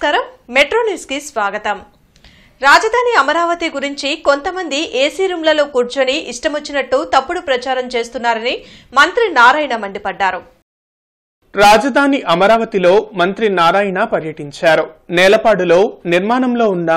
నమస్కారం metro news కి స్వాగతం। రాజధాని అమరావతి గురించి కొంతమంది ఏసీ రూమ్లలో కూర్చొని ఇష్టమొచ్చినట్టు తప్పుడు ప్రచారం చేస్తున్నారని మంత్రి నారాయణ మండిపడ్డారు। రాజధాని అమరావతిలో మంత్రి నారాయణ పర్యటించారు। నేలపాడులో నిర్మాణంలో ఉన్న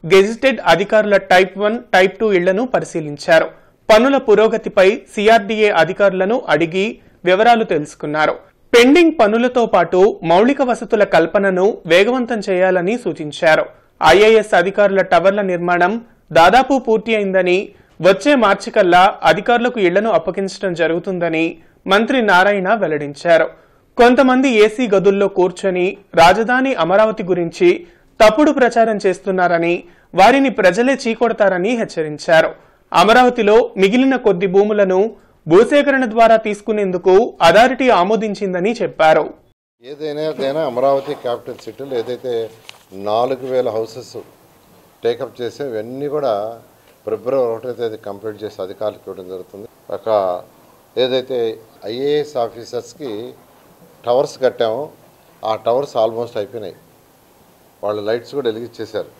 గెజిటెడ్ అధికారుల టైప్ 1, టైప్ 2 ఇళ్లను పరిశీలించారు। పనుల పురోగతిపై సిఆర్డీఏ అధికారులను అడిగి వివరాలు తెలుసుకున్నారు। పెండింగ్ పనులతో పాటు మౌలిక వసతుల కల్పనను వేగవంతం చేయాలని సూచించారు। ఐఏఎస్ అధికారుల టవర్ల నిర్మాణం దాదాపు పూర్తి అయిందని, వచ్చే మార్చి కల్లా అధికారులకు ఇళ్లను అప్పగించడం జరుగుతుందని మంత్రి నారాయణ వెల్లడించారు। కొంతమంది ఏసీ గదుల్లో కూర్చొని రాజధాని అమరావతి గురించి తప్పుడు ప్రచారం చేస్తున్నారని, వారిని ప్రజలే చీకొడతారని హెచ్చరించారు। అమరావతిలో మిగిలిన కొద్ది భూములను భూసేకరణ ద్వారా తీసుకునేందుకు అథారిటీ ఆమోదించిందని చెప్పారు। ఏదైనా అమరావతి క్యాపిటల్ సిటీలో ఏదైతే 4000 హౌసెస్ టేకప్ చేసే ఇవన్నీ కూడా ఫిబ్రవరి 1వ తేదీ కంప్లీట్ చేసి అధికారులకు ఇవ్వడం జరుగుతుంది। ఒక ఏదైతే ఐఏఎస్ ఆఫీసర్స్కి టవర్స్ కట్టామో ఆ టవర్స్ ఆల్మోస్ట్ అయిపోయినాయి। వాళ్ళు లైట్స్ కూడా వెలిగించేశారు,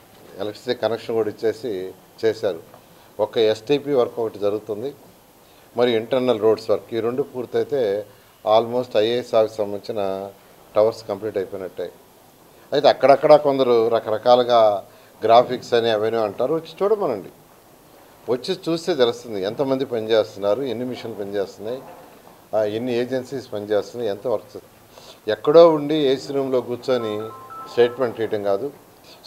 ఎలక్ట్రిసిటీ కనెక్షన్ కూడా ఇచ్చేసి చేశారు। ఒక ఎస్టీపీ వర్క్ ఒకటి జరుగుతుంది, మరి ఇంటర్నల్ రోడ్స్ వర్క్, ఈ రెండు పూర్తయితే ఆల్మోస్ట్ ఐఏఎస్ ఆఫీస్ సంబంధించిన టవర్స్ కంప్లీట్ అయిపోయినట్టే। అయితే అక్కడక్కడ కొందరు రకరకాలుగా గ్రాఫిక్స్ అని అవన్నీ అంటారు, వచ్చి చూడమనండి, వచ్చి చూస్తే తెలుస్తుంది ఎంతమంది పనిచేస్తున్నారు, ఎన్ని మిషన్లు పనిచేస్తున్నాయి, ఎన్ని ఏజెన్సీస్ పనిచేస్తున్నాయి, ఎంత వర్క్। ఎక్కడో ఉండి ఏసీ రూమ్లో కూర్చొని స్టేట్మెంట్ చేయడం కాదు।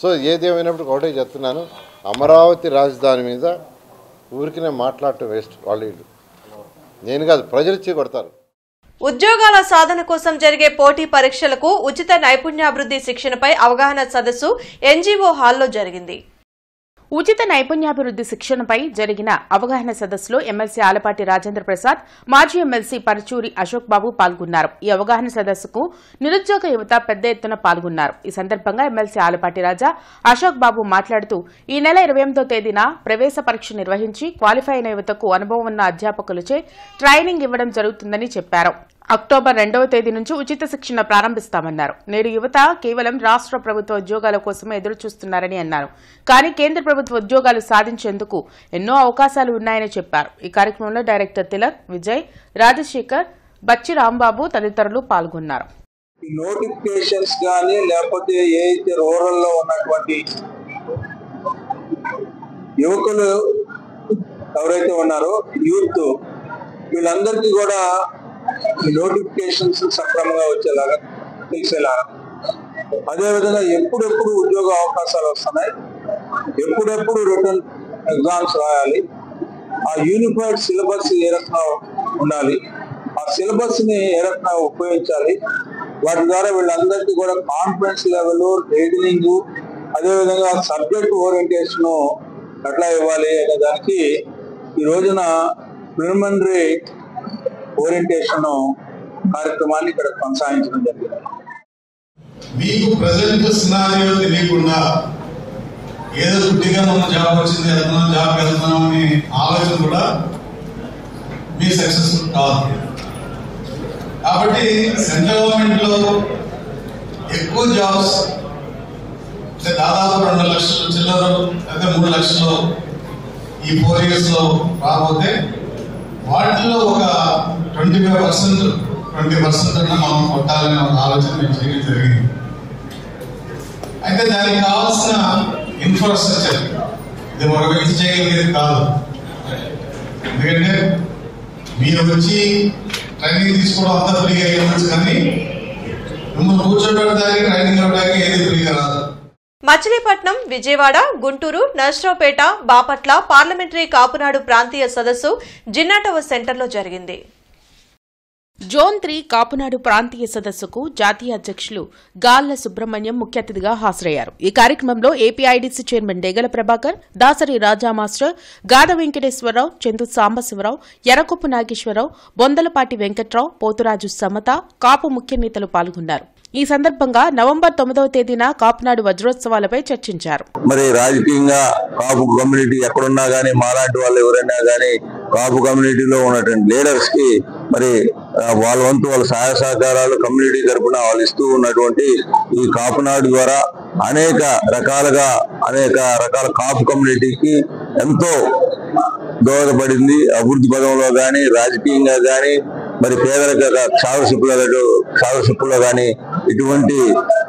సో ఏదేమైనప్పుడు ఒకటే చెప్తున్నాను, అమరావతి రాజధాని మీద ఊరికినే మాట్లాడటం వేస్ట్, వాళ్ళు నేను కాదు ప్రజలు ఇచ్చి కొడతారు। ఉద్యోగాల సాధన కోసం జరిగే పోటీ పరీక్షలకు ఉచిత నైపుణ్యాభివృద్ధి శిక్షణపై అవగాహన సదస్సు ఎన్జీఓ హాల్లో జరిగింది। ఉచిత నైపుణ్యాభివృద్ధి శిక్షణపై జరిగిన అవగాహన సదస్సులో ఎమ్మెల్సీ ఆలపాటి రాజేంద్ర ప్రసాద్, మాజీ ఎమ్మెల్సీ పరచూరి అశోక్ బాబు పాల్గొన్నారు। ఈ అవగాహన సదస్సుకు నిరుద్యోగ యువత పెద్ద ఎత్తున పాల్గొన్నారు। ఈ సందర్భంగా ఎమ్మెల్సీ ఆలపాటి రాజా, అశోక్ బాబు మాట్లాడుతూ ఈ నెల 28వ తేదీన ప్రవేశ పరీక్ష నిర్వహించి క్వాలిఫై అయిన యువతకు అనుభవం ఉన్న అధ్యాపకులచే ట్రైనింగ్ ఇవ్వడం జరుగుతుందని చెప్పారు। అక్టోబర్ 2వ తేదీ నుంచి ఉచిత శిక్షణ ప్రారంభిస్తామన్నారు। నేడు యువత కేవలం రాష్ట్ర ప్రభుత్వ ఉద్యోగాల కోసమే ఎదురు చూస్తున్నారని అన్నారు। కానీ కేంద్ర ప్రభుత్వ ఉద్యోగాలు సాధించేందుకు ఎన్నో అవకాశాలు ఉన్నాయని చెప్పారు। ఈ కార్యక్రమంలో డైరెక్టర్ తిలక్, విజయ్, రాజశేఖర్, బచ్చి రాంబాబు తదితరులు పాల్గొన్నారు। నోటిఫికేషన్స్ కానీ లేకపోతే ఏదైతే రూరల్లో ఉన్నటువంటి యువకులు ఎవరైతే ఉన్నారో యూత్, వీళ్ళందరికీ కూడా నోటిఫికేషన్స్ సక్రమంగా వచ్చేలాగా తెలిసేలాగా, అదేవిధంగా ఎప్పుడెప్పుడు ఉద్యోగ అవకాశాలు వస్తున్నాయి, ఎప్పుడెప్పుడు రిటర్న్ ఎగ్జామ్స్ రాయాలి, ఆ యూనిఫైడ్ సిలబస్ ఏ రకంగా ఉండాలి, ఆ సిలబస్ ని ఏ రకంగా ఉపయోగించాలి, వాటి ద్వారా వీళ్ళందరికీ కూడా కాన్ఫిడెన్స్ లెవెల్, రీజనింగ్, అదేవిధంగా సబ్జెక్ట్ ఓరియంటేషన్ ఎట్లా ఇవ్వాలి అనే దానికి ఈ రోజున ప్రిలిమినరీ ఓరియంటేషన్ కార్యక్రమాన్ని ఇక్కడ కొనసాగించడం జరిగింది। మీకు ప్రజెంట్ సినారియో తెలియకుండా ఏదో గుడ్డిగా మనం జాబ్ వచ్చింది వెళ్తున్నాం, జాబ్ వెళ్తున్నాం అని ఆలోచన కూడా మీ సక్సెస్ఫుల్ కాదు। కాబట్టి సెంట్రల్ గవర్నమెంట్ లో ఎక్కువ జాబ్స్ దాదాపు 2 లక్షల చిల్లర అయితే 3 లక్షలు ఈ 4 years లో రాబోతే వాటిలో ఒక 20% అన్న మనం కొట్టాలనే ఒక ఆలోచన మేము చేయడం జరిగింది। అయితే దానికి కావాల్సిన ఇన్ఫ్రాస్ట్రక్చర్ ఇది ఒక వ్యక్తి చేయగలిగేది కాదు। ఎందుకంటే మీరు వచ్చి ట్రైనింగ్ తీసుకోవడం అంతా ఫ్రీగా అయ్యవచ్చు, కానీ మిమ్మల్ని కూర్చోబెట్టడానికి ట్రైనింగ్ ఇవ్వడానికి ఏది ఫ్రీగా రాదు। మచిలీపట్నం, విజయవాడ, గుంటూరు, నర్సరావుపేట, బాపట్ల పార్లమెంటరీ కాపునాడు ప్రాంతీయ సదస్సు జిన్నాటవ సెంటర్లో జరిగింది। జోన్ 3 కాపునాడు ప్రాంతీయ సదస్సుకు జాతీయ అధ్యక్షులు గాళ్ల సుబ్రహ్మణ్యం ముఖ్య అతిథిగా హాజరయ్యారు। ఈ కార్యక్రమంలో ఏపీఐడీసీ చైర్మన్ డేగల ప్రభాకర్, దాసరి రాజా మాస్టర్, గాద వెంకటేశ్వరరావు, చందు సాంబశివరావు, ఎర్రకొప్పు నాగేశ్వరరావు, బొందలపాటి వెంకట్రావు, పోతురాజు సమత, కాపు ముఖ్య నేతలు పాల్గొన్నారు। ఈ సందర్భంగా నవంబర్ 9వ తేదీన కాపునాడు వజ్రోత్సవాలపై చర్చించారు। మరి రాజకీయంగా కాపు కమ్యూనిటీ ఎక్కడున్నా గానీ, మాలాంటి వాళ్ళు ఎవరైనా గానీ కాపు కమ్యూనిటీలో ఉన్నటువంటి లీడర్స్ కి మరి వాళ్ళ వంతు వాళ్ళ సహాయ సహకారాలు కమ్యూనిటీ తరపున వాళ్ళు ఇస్తూ ఉన్నటువంటి ఈ కాపునాడు ద్వారా అనేక రకాల కాపు కమ్యూనిటీకి ఎంతో దోహదపడింది. అభివృద్ధి పదంలో కానీ, రాజకీయంగా కానీ, మరి పేదరిక స్కాలర్షిప్లో కానీ ఇటువంటి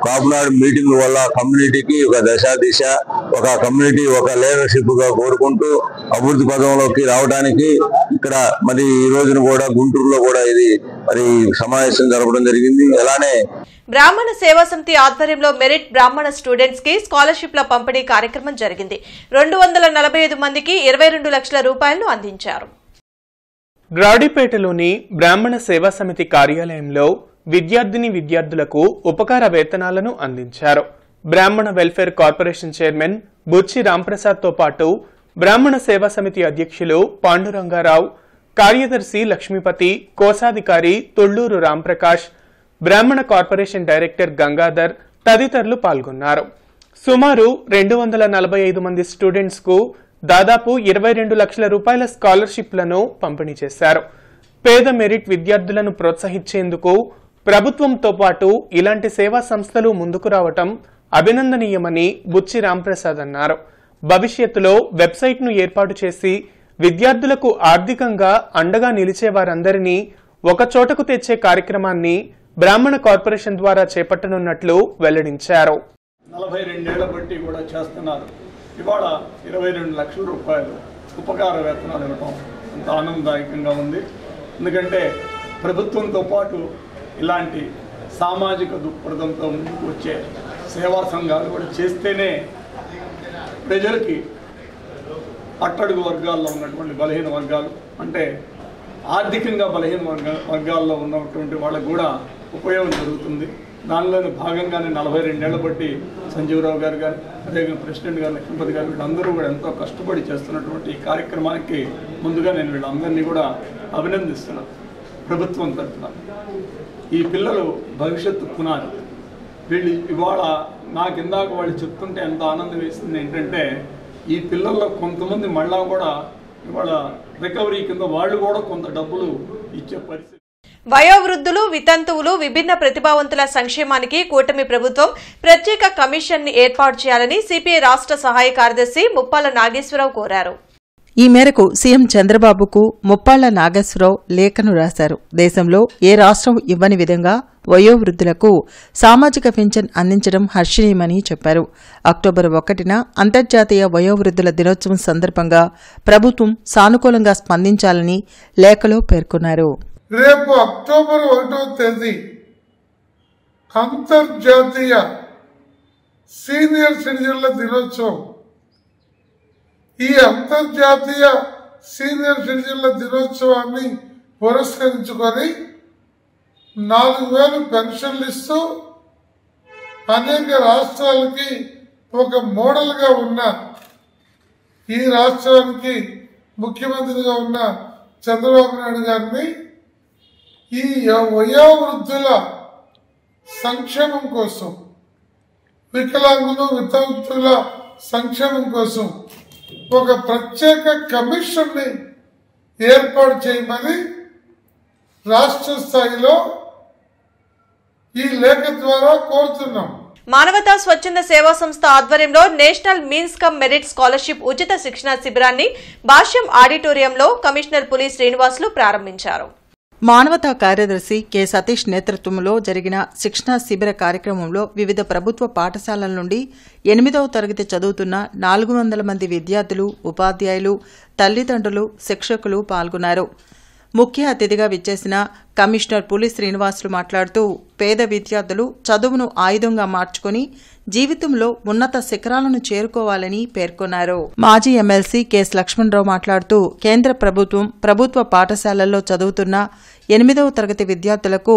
కాపునాడు మీటింగ్ వల్ల కమ్యూనిటీకి ఒక దిశ ఒక కమ్యూనిటీ ఒక లీడర్షిప్ గా కోరుకుంటూ అభివృద్ధి పదంలోకి రావడానికి ఇక్కడ మరి ఈ రోజున కూడా గుంటూరులో కూడా ఇది మరి సమావేశం జరపడం జరిగింది. అలానే బ్రాహ్మణ సేవా సమితి ఆధ్వర్యంలో మెరిట్ బ్రాహ్మణ స్టూడెంట్స్ కి స్కాలర్షిప్ల పంపిణీ కార్యక్రమం జరిగింది. 245 మందికి 22 లక్షల రూపాయలను అందించారు. గ్రాడిపేటలోని బ్రాహ్మణ సేవా సమితి కార్యాలయంలో విద్యార్థులకు ఉపకార వేతనాలను అందించారు. బ్రాహ్మణ వెల్ఫేర్ కార్పొరేషన్ చైర్మన్ బుచ్చి రాంప్రసాద్తో పాటు బ్రాహ్మణ సేవా సమితి అధ్యక్షులు పాండురంగారావు, కార్యదర్శి లక్ష్మీపతి, కోశాధికారి తుళ్లూరు రాంప్రకాష్, బ్రాహ్మణ కార్పొరేషన్ డైరెక్టర్ గంగాధర్ తదితరులు పాల్గొన్నారు. సుమారు 245 మంది స్టూడెంట్స్ కు దాదాపు 22 లక్షల రూపాయల స్కాలర్షిప్లను పంపిణీ చేశారు. పేద మెరిట్ విద్యార్థులను ప్రోత్సహించేందుకు ప్రభుత్వంతో పాటు ఇలాంటి సేవా సంస్థలు ముందుకు రావటం అభినందనీయమని బుచ్చి రాంప్రసాద్ అన్నారు. భవిష్యత్తులో వెబ్సైట్ను ఏర్పాటు చేసి విద్యార్థులకు ఆర్థికంగా అండగా నిలిచే వారందరినీ ఒకచోటకు తెచ్చే కార్యక్రమాన్ని బ్రాహ్మణ కార్పొరేషన్ ద్వారా చేపట్టనున్నట్లు వెల్లడించారు. 42 ఏళ్ల బట్టి కూడా చేస్తున్నారు. ఇవాళ 22 లక్షల రూపాయలు ఉపకార వేతనాలు ఇవ్వడం అంత ఆనందదాయకంగా ఉంది. ఎందుకంటే ప్రభుత్వంతో పాటు ఇలాంటి సామాజిక దృక్పథంతో ముందుకు వచ్చే సేవా సంఘాలు కూడా చేస్తేనే ప్రజలకి అట్టడుగు వర్గాల్లో ఉన్నటువంటి బలహీన వర్గాలు అంటే ఆర్థికంగా బలహీన వర్గాల్లో ఉన్నటువంటి వాళ్ళకు కూడా ఉపయోగం జరుగుతుంది. దానిలోని భాగంగానే 42 ఏళ్ల బట్టి సంజీవరావు గారు కానీ అదేవిధంగా ప్రెసిడెంట్ గారు లక్ష్మీపతి గారు వీళ్ళందరూ కూడా ఎంతో కష్టపడి చేస్తున్నటువంటి ఈ కార్యక్రమానికి ముందుగా నేను వీళ్ళందరినీ కూడా అభినందిస్తున్నాను. ప్రభుత్వం తరఫున ఈ పిల్లలు భవిష్యత్తు పునాది. వీళ్ళు ఇవాళ నాకు ఇందాక వాళ్ళు చెప్తుంటే ఎంత ఆనందం వేస్తుంది ఏంటంటే ఈ పిల్లల్లో కొంతమంది మళ్ళా కూడా ఇవాళ రికవరీ కింద వాళ్ళు కూడా కొంత డబ్బులు ఇచ్చే పరిస్థితి. వయోవృద్ధులు, వితంతువులు, విభిన్న ప్రతిభావంతుల సంక్షేమానికి కూటమి ప్రభుత్వం ప్రత్యేక కమిషన్ ని ఏర్పాటు చేయాలని సిపిఐ రాష్ట్ర సహాయ కార్యదర్శి ముప్పాళ్ల నాగేశ్వరరావు కోరారు. ఈ మేరకు సీఎం చంద్రబాబుకు ముప్పాళ్ల నాగేశ్వరరావు లేఖను రాశారు. దేశంలో ఏ రాష్ట్రం ఇవ్వని విధంగా వయోవృద్ధులకు సామాజిక పింఛన్ అందించడం హర్షణీయమని చెప్పారు. అక్టోబర్ 1న అంతర్జాతీయ వయోవృద్ధుల దినోత్సవం సందర్భంగా ప్రభుత్వం సానుకూలంగా స్పందించాలని లేఖలో పేర్కొన్నారు. రేపు అక్టోబర్ 1వ తేదీ అంతర్జాతీయ సీనియర్ సిటిజన్ల దినోత్సవం. ఈ అంతర్జాతీయ సీనియర్ సిటిజన్ల దినోత్సవాన్ని పురస్కరించుకొని 4,000 పెన్షన్లు ఇస్తూ అనేక రాష్ట్రాలకి ఒక మోడల్గా ఉన్న ఈ రాష్ట్రానికి ముఖ్యమంత్రిగా ఉన్న చంద్రబాబు నాయుడు గారిని ఈ వయోవృద్ధుల సంక్షేమం కోసం, వికలాంగులు వితంతువుల సంక్షేమం కోసం ఒక ప్రత్యేక కమిషన్ ని ఏర్పాటు చేయమని రాష్ట్ర స్థాయిలో ఈ లేఖ ద్వారా కోరుతున్నాం. మానవతా స్వచ్ఛంద సేవా సంస్థ ఆధ్వర్యంలో national means come merit scholarship ఉచిత శిక్షణ శిబిరాన్ని భాష్యం ఆడిటోరియంలో కమిషనర్ పులి శ్రీనివాసులు ప్రారంభించారు. మానవతా కార్యదర్శి కె సతీష్ నేతృత్వంలో జరిగిన శిక్షణా శిబిర కార్యక్రమంలో వివిధ ప్రభుత్వ పాఠశాలల నుండి 8వ తరగతి చదువుతున్న 400 మంది విద్యార్థులు, ఉపాధ్యాయులు, తల్లిదండ్రులు, శిక్షకులు పాల్గొన్నారు. ముఖ్య అతిథిగా విచ్చేసిన కమిషనర్ పులి శ్రీనివాసులు మాట్లాడుతూ పేద విద్యార్థులు చదువును ఆయుధంగా మార్చుకుని జీవితంలో ఉన్నత శిఖరాలను చేరుకోవాలని పేర్కొన్నారు. మాజీ ఎమ్మెల్సీ కెఎస్ లక్ష్మణరావు మాట్లాడుతూ కేంద్ర ప్రభుత్వం ప్రభుత్వ పాఠశాలల్లో చదువుతున్న 8వ తరగతి విద్యార్థులకు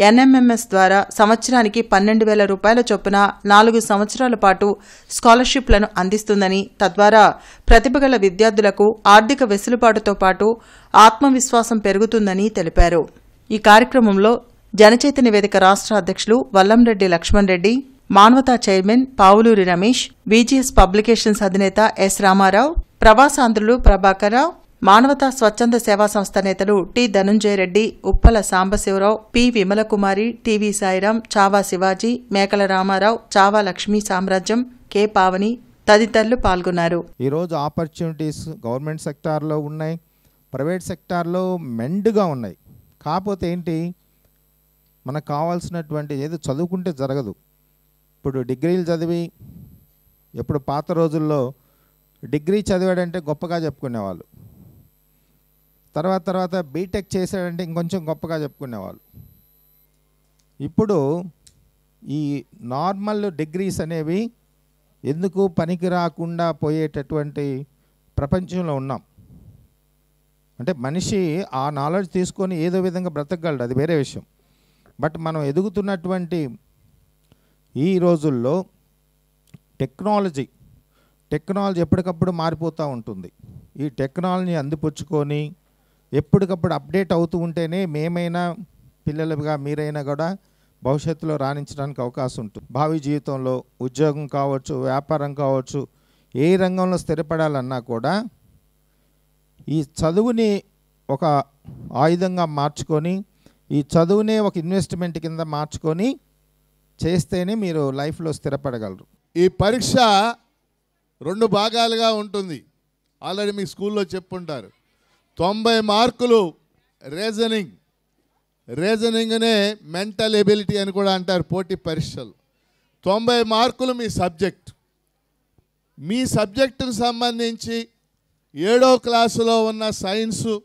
ఎన్ఎంఎంఎస్ ద్వారా సంవత్సరానికి 12,000 రూపాయల చొప్పున 4 సంవత్సరాల పాటు స్కాలర్షిప్లను అందిస్తుందని, తద్వారా ప్రతిభగల విద్యార్థులకు ఆర్థిక వెసులుబాటుతో పాటు ఆత్మవిశ్వాసం పెరుగుతుందని తెలిపారు. ఈ కార్యక్రమంలో జనచైతన్య వేదిక రాష్ట్ర అధ్యక్షులు Vallam Reddy Lakshman Reddy, Manavatha chairman Pavuluri Ramesh, BGS publications అధినేత ఎస్ రామారావు, ప్రవాసాంధ్రులు ప్రభాకరరావు, మానవతా స్వచ్ఛంద సేవా సంస్థ నేతలు T Dhanunjaya Reddy, Uppala Sambasivarao, P Vimalakumari, TV Sairam, Chava Sivaji, మేకల రామారావు, చావా లక్ష్మీ సామ్రాజ్యం, కె పావని తదితరులు పాల్గొన్నారు. ఈరోజు ఆపర్చునిటీస్ గవర్నమెంట్ సెక్టార్లో ఉన్నాయి, ప్రైవేట్ సెక్టార్లో మెండుగా ఉన్నాయి. కాకపోతే ఏంటి, మనకు కావాల్సినటువంటి ఏదో చదువుకుంటే జరగదు. ఇప్పుడు డిగ్రీలు చదివి, ఎప్పుడు పాత రోజుల్లో డిగ్రీ చదివాడంటే గొప్పగా చెప్పుకునేవాళ్ళు, తర్వాత బీటెక్ చేశాడంటే ఇంకొంచెం గొప్పగా చెప్పుకునేవాళ్ళు. ఇప్పుడు ఈ నార్మల్ డిగ్రీస్ అనేవి ఎందుకు పనికి రాకుండా పోయేటటువంటి ప్రపంచంలో ఉన్నాం. అంటే మనిషి ఆ నాలెడ్జ్ తీసుకొని ఏదో విధంగా బ్రతకగలడు, అది వేరే విషయం. బట్ మనం ఎదుగుతున్నటువంటి ఈ రోజుల్లో టెక్నాలజీ ఎప్పటికప్పుడు మారిపోతూ ఉంటుంది. ఈ టెక్నాలజీని అందిపుచ్చుకొని ఎప్పటికప్పుడు అప్డేట్ అవుతూ ఉంటేనే మేమైనా, పిల్లలుగా మీరైనా కూడా భవిష్యత్తులో రాణించడానికి అవకాశం ఉంటుంది. భావి జీవితంలో ఉద్యోగం కావచ్చు, వ్యాపారం కావచ్చు, ఏ రంగంలో స్థిరపడాలన్నా కూడా ఈ చదువుని ఒక ఆయుధంగా మార్చుకొని, ఈ చదువునే ఒక ఇన్వెస్ట్మెంట్ కింద మార్చుకొని చేస్తేనే మీరు లైఫ్లో స్థిరపడగలరు. ఈ పరీక్ష 2 భాగాలుగా ఉంటుంది. ఆల్రెడీ మీకు స్కూల్లో చెప్పుంటారు. 90 మార్కులు రీజనింగ్నే మెంటల్ ఎబిలిటీ అని కూడా అంటారు పోటీ పరీక్షలు. 90 మార్కులు మీ సబ్జెక్టుకు సంబంధించి 7వ క్లాసులో ఉన్న సైన్సు,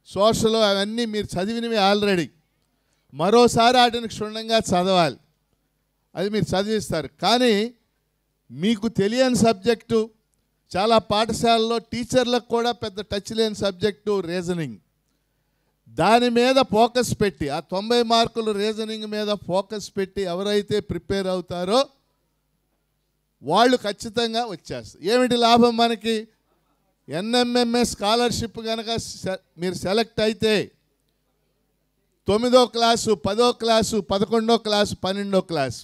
సోషల్ అవన్నీ మీరు చదివినవి ఆల్రెడీ. మరోసారి వాటిని క్షుణ్ణంగా చదవాలి, అది మీరు చదివిస్తారు. కానీ మీకు తెలియని సబ్జెక్టు, చాలా పాఠశాలలో టీచర్లకు కూడా పెద్ద టచ్ లేని సబ్జెక్టు రీజనింగ్. దాని మీద ఫోకస్ పెట్టి, ఆ 90 మార్కులు రీజనింగ్ మీద ఫోకస్ పెట్టి ఎవరైతే ప్రిపేర్ అవుతారో వాళ్ళు ఖచ్చితంగా వచ్చేస్తారు. ఏమిటి లాభం మనకి? ఎన్ఎంఎంఎస్ స్కాలర్షిప్ కనుక మీరు సెలెక్ట్ అయితే 9వ క్లాసు, 10వ క్లాసు, 11వ క్లాసు, 12వ క్లాసు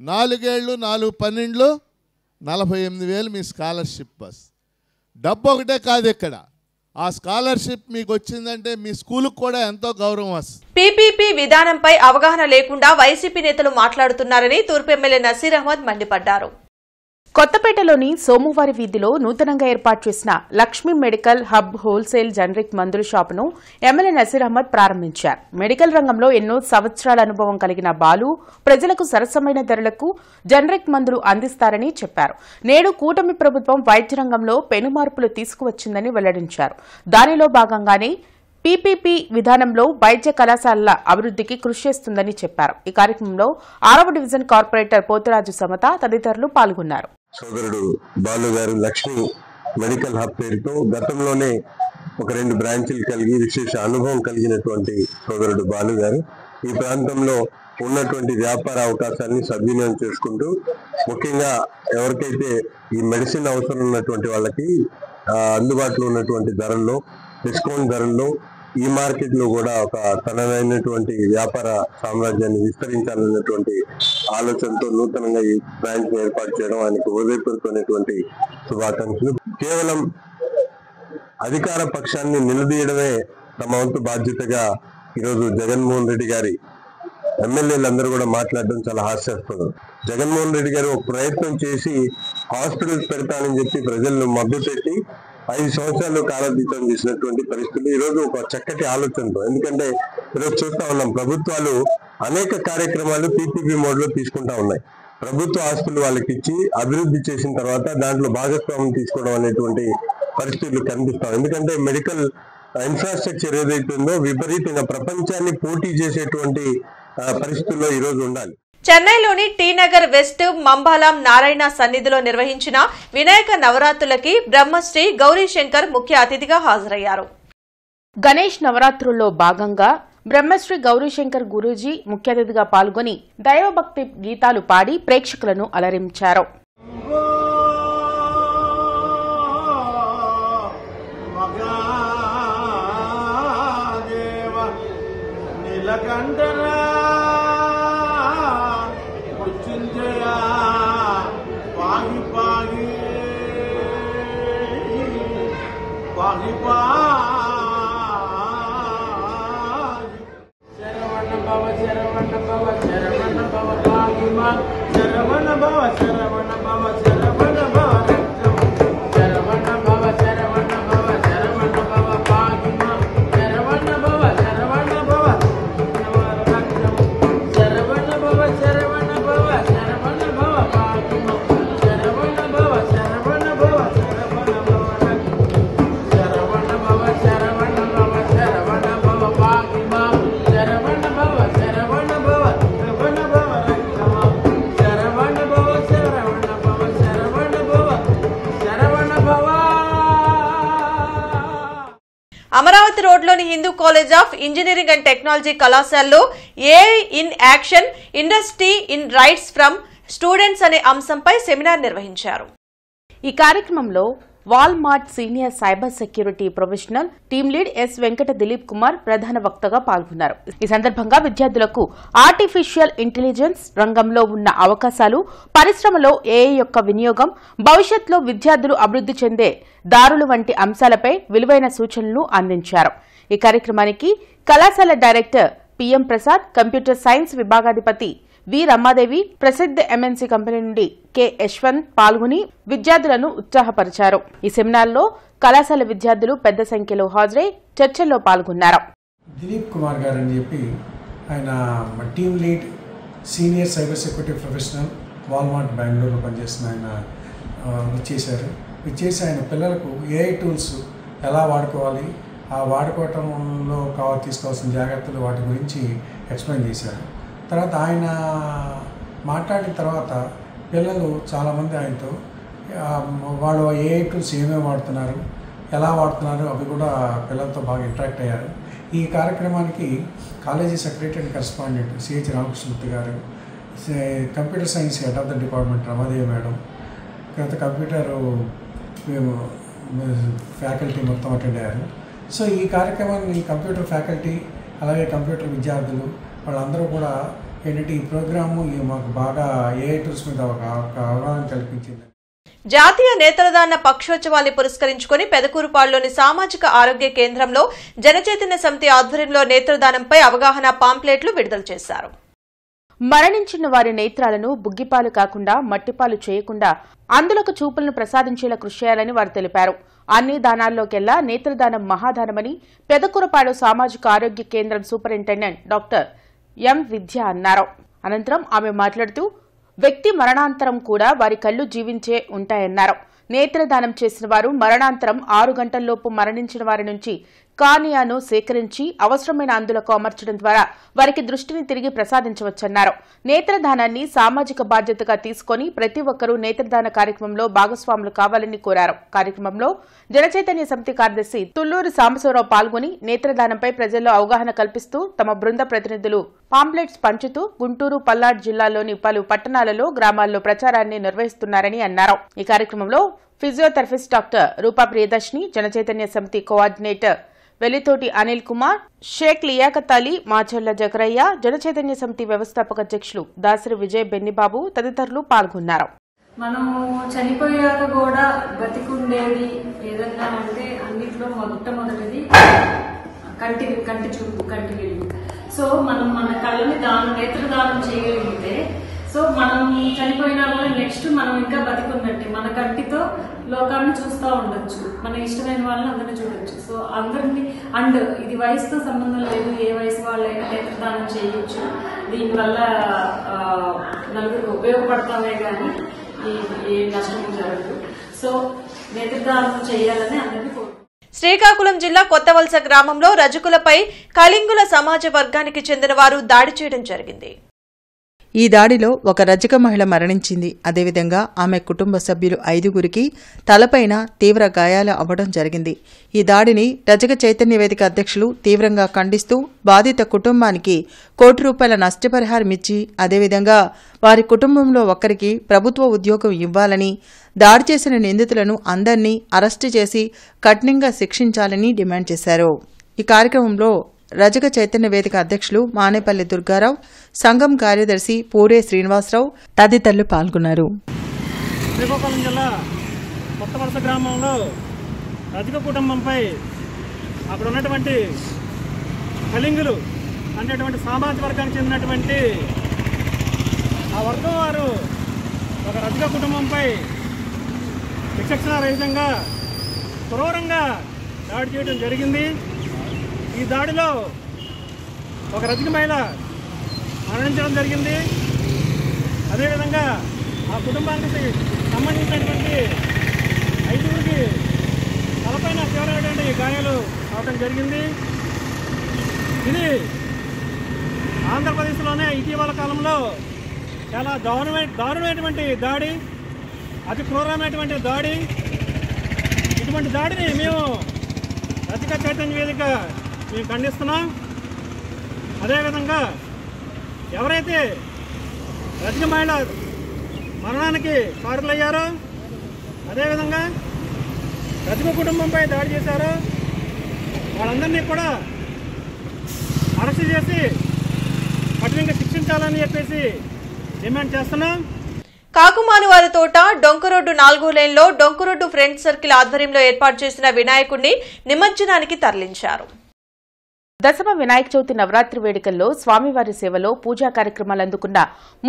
4 ఏళ్ళు 4 12 48,000 మీ స్కాలర్షిప్ బస్. డబ్బు ఒకటే కాదు, ఇక్కడ ఆ స్కాలర్షిప్ మీకు వచ్చిందంటే మీ స్కూలుకు కూడా ఎంతో గౌరవం వస్తుంది. పీపీపీ విధానంపై అవగాహన లేకుండా వైసీపీ నేతలు మాట్లాడుతున్నారని తూర్పు ఎమ్మెల్యే నసీర్ అహ్మద్ మండిపడ్డారు. కొత్తపేటలోని సోమువారి వీధిలో నూతనంగా ఏర్పాటు చేసిన Lakshmi medical hub wholesale generic మందుల షాపును ఎమ్మెల్యే నసీర్ అహ్మద్ ప్రారంభించారు. మెడికల్ రంగంలో ఎన్నో సంవత్సరాల అనుభవం కలిగిన బాలు ప్రజలకు సరసమైన ధరలకు జనరిక్ మందులు అందిస్తారని చెప్పారు. నేడు కూటమి ప్రభుత్వం వైద్య రంగంలో పెనుమార్పులు తీసుకువచ్చిందని వెల్లడించారు. దానిలో భాగంగానే పీపీపీ విధానంలో వైద్య కళాశాలల అభివృద్ధికి కృషి చేస్తుందని చెప్పారు. ఈ కార్యక్రమంలో 6వ డివిజన్ కార్పొరేటర్ పోతురాజు సమత తదితరులు పాల్గొన్నారు. సోదరుడు బాలు గారు లక్ష్మీ మెడికల్ హబ్ పేరుతో గతంలోనే ఒక 2 బ్రాంచీలు కలిగి విశేష అనుభవం కలిగినటువంటి సోదరుడు బాలు గారు ఈ ప్రాంతంలో ఉన్నటువంటి వ్యాపార అవకాశాన్ని సద్వినియోగం చేసుకుంటూ, ముఖ్యంగా ఎవరికైతే ఈ మెడిసిన్ అవసరం ఉన్నటువంటి వాళ్ళకి అందుబాటులో ఉన్నటువంటి ధరల్లో, డిస్కౌంట్ ధరల్లో ఈ మార్కెట్లో కూడా ఒక తనదైనటువంటి వ్యాపార సామ్రాజ్యాన్ని విస్తరించాలన్నటువంటి ఆలోచనతో నూతనంగా ఈ బ్రాంచ్ ఏర్పాటు చేయడం ఆయనకు హృదయపూర్వకమైనటువంటి శుభాకాంక్షలు. కేవలం అధికార పక్షాన్ని నిలదీయడమే తమ వంతు బాధ్యతగా ఈరోజు జగన్మోహన్ రెడ్డి గారి ఎమ్మెల్యేలందరూ కూడా మాట్లాడడం చాలా హాస్యాస్పదం. జగన్మోహన్ రెడ్డి గారు ఒక ప్రయత్నం చేసి హాస్పిటల్స్ పెడతానని చెప్పి ప్రజలను మభ్యపెట్టి 5 సంవత్సరాలు కాలాతీతం చేసినటువంటి పరిస్థితులు ఈరోజు ఒక చక్కటి ఆలోచనతో, ఎందుకంటే ఈరోజు చూస్తా ఉన్నాం ప్రభుత్వాలు అనేక కార్యక్రమాలు పీపీపీ మోడ్ లో తీసుకుంటా ఉన్నాయి. ప్రభుత్వ ఆస్తులు వాళ్ళకి ఇచ్చి అభివృద్ధి చేసిన తర్వాత దాంట్లో భాగస్వామ్యం తీసుకోవడం అనేటువంటి పరిస్థితులు కనిపిస్తాం. ఎందుకంటే మెడికల్ ఇన్ఫ్రాస్ట్రక్చర్ ఏదైతే ఉందో విపరీతంగా ప్రపంచాన్ని పోటీ చేసేటువంటి పరిస్థితుల్లో ఈరోజు ఉండాలి. చెన్నైలోని టీ నగర్ వెస్ట్ మంబాలం నారాయణ సన్నిధిలో నిర్వహించిన వినాయక నవరాత్రులకి బ్రహ్మశ్రీ గౌరీశంకర్ ముఖ్య అతిథిగా హాజరయ్యారు. గణేష్ నవరాత్రుల్లో భాగంగా బ్రహ్మశ్రీ గౌరీశంకర్ గురూజీ ముఖ్య అతిథిగా పాల్గొని దైవభక్తి గీతాలు పాడి ప్రేక్షకులను అలరించారు. పాగి శరవణ భవ శరవణ భవ శరవణ భవ పాగి మా శరవణ భవ శరవణ భవ శరవణ భవ శరవణ భవ శరవణ భవ శరవణ భవ పాగి మా శరవణ భవ శరవణ భవ శరవణ భవ శరవణ భవ శరవణ భవ పాగి మా శరవణ భవ శరవణ భవ శరవణ భవ శరవణ భవ శరవణ భవ శరవణ భవ పాగి మా శరవణ భవ శరవణ భవ శరవణ భవ రక్షమా శరవణ భవ శరవణ భవ శరవణ భవ శరవణ భవ. అమరావతి రోడ్లోని Hindu college of engineering and technology కళాశాలలో AI in action industry in rights from students అనే అంశంపై సెమినార్ నిర్వహించారు. ఈ కార్యక్రమంలో Walmart senior cyber security professional team lead S Venkata Dilip Kumar ప్రధాన వక్తగా పాల్గొన్నారు. ఈ సందర్భంగా విద్యార్థులకు ఆర్టిఫిషియల్ ఇంటెలిజెన్స్ రంగంలో ఉన్న అవకాశాలు, పరిశ్రమలో ఏఐ యొక్క వినియోగం, భవిష్యత్తులో విద్యార్థులు అభివృద్ధి చెందే దారులు వంటి అంశాలపై విలువైన సూచనలు అందించారు. ఈ కార్యక్రమానికి కళాశాల director PM Prasad, computer science విభాగాధిపతి వి రమాదేవి, ప్రసిద్ధ ఎంఎన్సీ కంపెనీ నుండి కె యశ్వంత్ పాల్గొని విద్యార్థులను ఉత్సాహపరిచారు. ఈ సెమినార్లో కళాశాల విద్యార్థులు పెద్ద సంఖ్యలో హాజరై చర్చల్లో పాల్గొన్నారు. దిలీప్ కుమార్ గారు అని చెప్పి ఆయన team lead senior cyber security professional Walmart బెంగళూరులో పనిచేస్తున్న ఆయన విచ్చేసి ఆయన పిల్లలకు ఏఐ టూల్స్ ఎలా వాడుకోవాలి, ఆ వాడుకోవటంలో తీసుకోవాల్సిన జాగ్రత్తలు వాటి గురించి ఎక్స్ప్లెయిన్ చేశారు. తర్వాత ఆయన మాట్లాడిన తర్వాత పిల్లలు చాలామంది ఆయనతో వాళ్ళు ఏఐ టూల్స్ ఏమేమి వాడుతున్నారు, ఎలా వాడుతున్నారు అవి కూడా పిల్లలతో బాగా ఇంటరాక్ట్ అయ్యారు. ఈ కార్యక్రమానికి college secretary and correspondent CH Ramakrishnamurthy గారు, computer science head of the department Ramadevi madam, తర్వాత కంప్యూటర్ ఫ్యాకల్టీ మొత్తం అటెండ్ అయ్యారు. సో ఈ కార్యక్రమాన్ని కంప్యూటర్ ఫ్యాకల్టీ అలాగే కంప్యూటర్ విద్యార్థులు వాళ్ళందరూ కూడా ఏంటంటే ఈ ప్రోగ్రాము మాకు బాగా ఏఐ టూల్స్ మీద ఒక అవగాహన కల్పించింది. జాతీయ నేత్రదాన పక్షోత్సవాన్ని పురస్కరించుకుని పెదకూరుపాడులోని సామాజిక ఆరోగ్య కేంద్రంలో జనచైతన్య సమితి ఆధ్వర్యంలో నేత్రదానంపై అవగాహన పాంప్లెట్లు విడుదల చేశారు. మరణించిన వారి నేత్రాలను బుగ్గిపాలు కాకుండా మట్టిపాలు చేయకుండా అందులకు చూపులను ప్రసాదించేలా కృషి చేయాలని వారు తెలిపారు. అన్ని దానాల్లోకెల్లా నేత్రదానం మహాదానమని పెదకూరుపాడు సామాజిక ఆరోగ్య కేంద్రం సూపరింటెండెంట్ డాక్టర్ ఎం విద్య అన్నారు. అనంతరం ఆమె మాట్లాడుతూ వ్యక్తి మరణాంతరం కూడా వారి కళ్లు జీవించే ఉంటాయన్నారు. నేత్రదానం చేసిన వారు మరణాంతరం 6 గంటల్లోపు మరణించిన వారి నుంచి కార్నియాను సేకరించి అవసరమైన అందులకు అమర్చడం ద్వారా వారికి దృష్టిని తిరిగి ప్రసాదించవచ్చన్నారు. నేత్రదానాన్ని సామాజిక బాధ్యతగా తీసుకుని ప్రతి ఒక్కరూ నేత్రదాన కార్యక్రమంలో భాగస్వాములు కావాలని కోరారు. కార్యక్రమంలో జనచైతన్య సమితి కార్యదర్శి తుళ్లూరు సాంబశివరావు పాల్గొని నేత్రదానంపై ప్రజల్లో అవగాహన కల్పిస్తూ తమ బృంద ప్రతినిధులు పాంప్లెట్స్ పంచుతూ గుంటూరు, పల్నాడు జిల్లాల్లోని పలు పట్టణాలలో, గ్రామాల్లో ప్రచారాన్ని నిర్వహిస్తున్నారని అన్నారు. ఈ కార్యక్రమంలో ఫిజియోథెరపిస్ట్ డాక్టర్ రూపా ప్రియదర్శిని, జనచైతన్య సమితి కోఆర్డినేటర్ వెలితోటి అనిల్ కుమార్, షేక్ లియాకత్ అలీ, మాచర్ల జకరయ్య, జనచైతన్య సమితి వ్యవస్థాపక అధ్యక్షులు దాసరి విజయ్ బెన్నిబాబు తదితరులు పాల్గొన్నారు. మనము చనిపోయాక కూడా బతికుండేది ఏదన్నా అంటే అన్నిట్లో మొట్టమొదటిది కంటి చూపు, కంటి వెలుగు. సో మనం మన కళ్ళని నేత్రదానం చేయగలిగితే సో మనం చనిపోయినా కూడా నెక్స్ట్ మనం ఇంకా బతికున్నట్టే, మన కంటితో లోకాన్ని చూస్తూ ఉండొచ్చు, మన ఇష్టమైన వాళ్ళని అందరినీ చూడొచ్చు. సో అందరినీ అండ్ ఇది వయసుతో సంబంధం లేదు, ఏ వయసు వాళ్ళైనా నేత్రదానం చేయొచ్చు. దీనివల్ల నలుగురికి ఉపయోగపడతామే కానీ ఏ నష్టం జరగదు. సో నేత్రదానం చేయాలని అందరినీ కోరుకుంటున్నాను. శ్రీకాకుళం జిల్లా కొత్తవలస గ్రామంలో రజకులపై కళింగుల సమాజ వర్గానికి చెందిన వారు దాడి చేయడం జరిగింది. ఈ దాడిలో ఒక రజక మహిళ మరణించింది. అదేవిధంగా ఆమె కుటుంబ సభ్యులు 5గురికి తలపైన తీవ్ర గాయాలు అవ్వడం జరిగింది. ఈ దాడిని రజక చైతన్య వేదిక అధ్యక్షులు తీవ్రంగా ఖండిస్తూ బాధిత కుటుంబానికి ₹1 నష్టపరిహారం ఇచ్చి అదేవిధంగా వారి కుటుంబంలో ఒకరికి ప్రభుత్వ ఉద్యోగం ఇవ్వాలని, దాడి చేసిన నిందితులను అందరినీ అరెస్టు చేసి కఠినంగా శిక్షించాలని డిమాండ్ చేశారు. ఈ కార్యక్రమంలో రజక చైతన్య వేదిక అధ్యక్షులు మానేపల్లి దుర్గారావు, సంఘం కార్యదర్శి పూరే శ్రీనివాసరావు తదితరులు పాల్గొన్నారు. శ్రీకాకుళం జిల్లా కొత్తవలస గ్రామంలో రజక కుటుంబంపై అక్కడ ఉన్నటువంటి కళింగులు అనేటువంటి సామాజిక వర్గానికి చెందినటువంటి ఆ వర్గం వారు ఒక రజక కుటుంబంపై విచక్షణారహితంగా క్రూరంగా దాడి చేయడం జరిగింది. ఈ దాడిలో ఒక రజక మహిళ మరణించడం జరిగింది. అదేవిధంగా ఆ కుటుంబానికి సంబంధించినటువంటి 5గురికి తలపైన తీవ్రమైనటువంటి గాయాలు అవడం జరిగింది. ఇది ఆంధ్రప్రదేశ్లోనే ఇటీవల కాలంలో చాలా దారుణమైనటువంటి దాడి, అతి క్రూరమైనటువంటి దాడి. ఇటువంటి దాడిని మేము రజక చైతన్య వేదిక మేము ఖండిస్తున్నాం. అదేవిధంగా ఎవరైతే రజక మహిళ మరణానికి కారులయ్యారో, అదేవిధంగా రజక కుటుంబంపై దాడి చేశారో వాళ్ళందరినీ కూడా అరెస్ట్ చేసి కఠినంగా శిక్షించాలని చెప్పేసి డిమాండ్ చేస్తున్నాం. కాకుమానువారి తోట డొంకరోడ్డు 4వ లేన్లో డొంకరోడ్డు ఫ్రెండ్స్ సర్కిల్ ఆధ్వర్యంలో ఏర్పాటు చేసిన వినాయకుడిని నిమజ్జనానికి తరలించారు. దశమ వినాయక చవితి నవరాత్రి వేడుకల్లో స్వామివారి సేవలో పూజా కార్యక్రమాలు అందుకున్న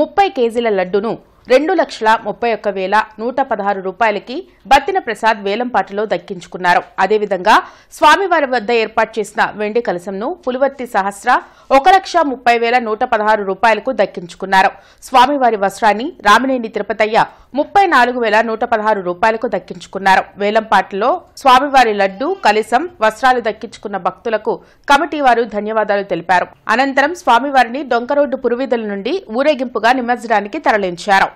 30 కేజీల లడ్డును 2,31,116 రూపాయలకి బత్తిన ప్రసాద్ వేలంపాటలో దక్కించుకున్నారు. అదేవిధంగా స్వామివారి వద్ద ఏర్పాటు చేసిన వెండి కలశంను పులివర్తి సహస్ర 1,30,116 రూపాయలకు దక్కించుకున్నారు. స్వామివారి వస్త్రాన్ని రామినేని తిరుపతయ్య 34,116 రూపాయలకు దక్కించుకున్నారు. వేలంపాటలో స్వామివారి లడ్డు, కలశం, వస్త్రాలు దక్కించుకున్న భక్తులకు కమిటీ వారు ధన్యవాదాలు తెలిపారు. అనంతరం స్వామివారిని డొంకరోడ్డు పురవీధుల నుండి ఊరేగింపుగా నిమజ్జనానికి తరలించారు.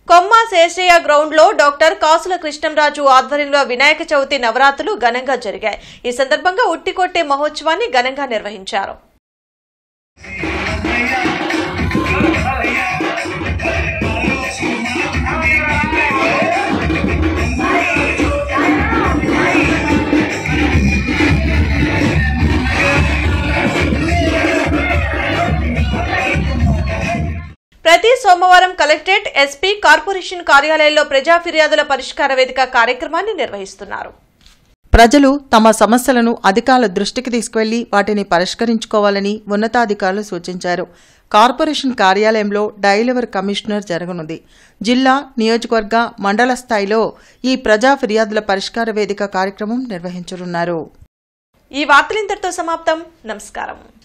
కొమ్మ శేషయ్య గ్రౌండ్ లో డాక్టర్ కాసుల కృష్ణంరాజు ఆధ్వర్యంలో వినాయక చవితి నవరాత్రులు ఘనంగా జరిగాయి. ఈ సందర్భంగా ఉట్టికొట్టే మహోత్సవాన్ని ఘనంగా నిర్వహించారు. ప్రతి సోమవారం కలెక్టరేట్, ఎస్పీ, కార్పొరేషన్ కార్యాలయాల్లో ప్రజా ఫిర్యాదుల పరిష్కార వేదిక కార్యక్రమాన్ని నిర్వహిస్తున్నారు. ప్రజలు తమ సమస్యలను అధికారుల దృష్టికి తీసుకువెళ్లి వాటిని పరిష్కరించుకోవాలని ఉన్నతాధికారులు సూచించారు. కార్పొరేషన్ కార్యాలయంలో డైలివర్ కమిషనర్ జరగనుంది. జిల్లా, నియోజకవర్గ, మండల స్థాయిలో ఈ ప్రజా ఫిర్యాదుల పరిష్కార వేదిక కార్యక్రమం నిర్వహించనున్నారు. ఈ వార్తలు ఇంతటితో సమాప్తం. నమస్కారం.